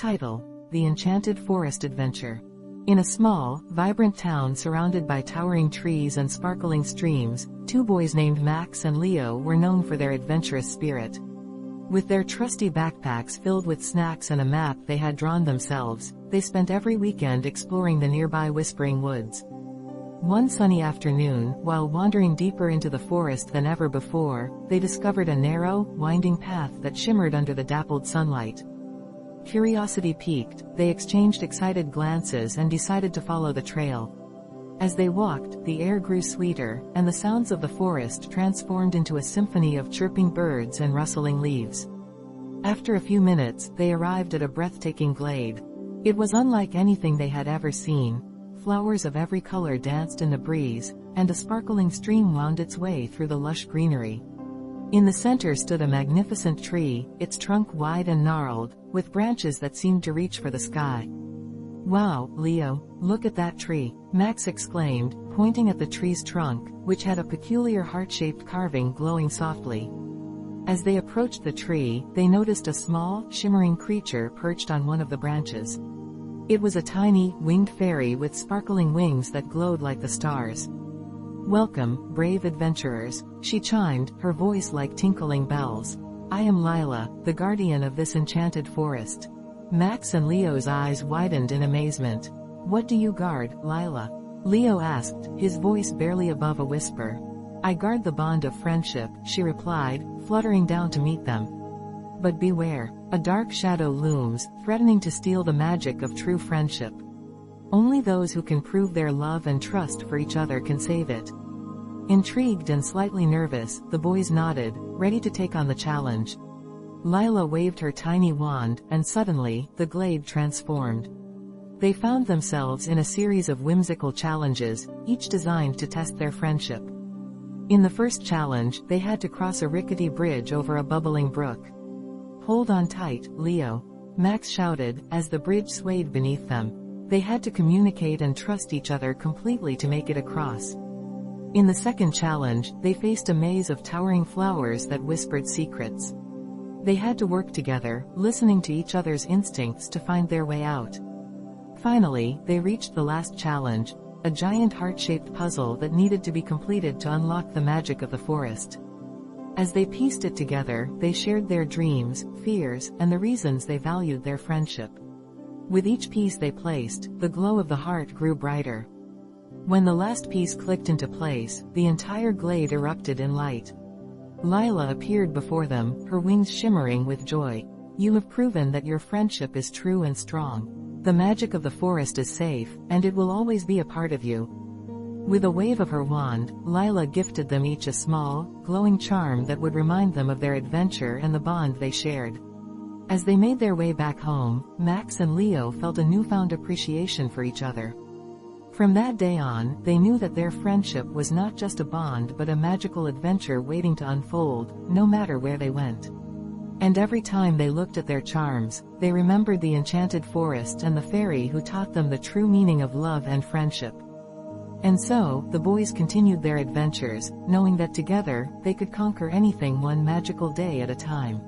Title: The Enchanted Forest Adventure. In a small, vibrant town surrounded by towering trees and sparkling streams, two boys named Max and Leo were known for their adventurous spirit. With their trusty backpacks filled with snacks and a map they had drawn themselves, they spent every weekend exploring the nearby Whispering Woods. One sunny afternoon, while wandering deeper into the forest than ever before, they discovered a narrow, winding path that shimmered under the dappled sunlight. Curiosity piqued, they exchanged excited glances and decided to follow the trail. As they walked, the air grew sweeter, and the sounds of the forest transformed into a symphony of chirping birds and rustling leaves. After a few minutes, they arrived at a breathtaking glade. It was unlike anything they had ever seen. Flowers of every color danced in the breeze, and a sparkling stream wound its way through the lush greenery. In the center stood a magnificent tree, its trunk wide and gnarled, with branches that seemed to reach for the sky. "Wow, Leo, look at that tree," Max exclaimed, pointing at the tree's trunk, which had a peculiar heart-shaped carving glowing softly. As they approached the tree, they noticed a small, shimmering creature perched on one of the branches. It was a tiny, winged fairy with sparkling wings that glowed like the stars. "Welcome, brave adventurers," she chimed, her voice like tinkling bells. "I am Lila, the guardian of this enchanted forest." Max and Leo's eyes widened in amazement. "What do you guard, Lila?" Leo asked, his voice barely above a whisper. "I guard the bond of friendship," she replied, fluttering down to meet them. "But beware, a dark shadow looms, threatening to steal the magic of true friendship. Only those who can prove their love and trust for each other can save it." Intrigued and slightly nervous, the boys nodded, ready to take on the challenge. Lila waved her tiny wand, and suddenly, the glade transformed. They found themselves in a series of whimsical challenges, each designed to test their friendship. In the first challenge, they had to cross a rickety bridge over a bubbling brook. "Hold on tight, Leo," Max shouted, as the bridge swayed beneath them. They had to communicate and trust each other completely to make it across. In the second challenge, they faced a maze of towering flowers that whispered secrets. They had to work together, listening to each other's instincts to find their way out. Finally, they reached the last challenge, a giant heart-shaped puzzle that needed to be completed to unlock the magic of the forest. As they pieced it together, they shared their dreams, fears, and the reasons they valued their friendship. With each piece they placed, the glow of the heart grew brighter. When the last piece clicked into place, the entire glade erupted in light. Lila appeared before them, her wings shimmering with joy. "You have proven that your friendship is true and strong. The magic of the forest is safe, and it will always be a part of you." With a wave of her wand, Lila gifted them each a small, glowing charm that would remind them of their adventure and the bond they shared. As they made their way back home, Max and Leo felt a newfound appreciation for each other. From that day on, they knew that their friendship was not just a bond but a magical adventure waiting to unfold, no matter where they went. And every time they looked at their charms, they remembered the enchanted forest and the fairy who taught them the true meaning of love and friendship. And so, the boys continued their adventures, knowing that together, they could conquer anything one magical day at a time.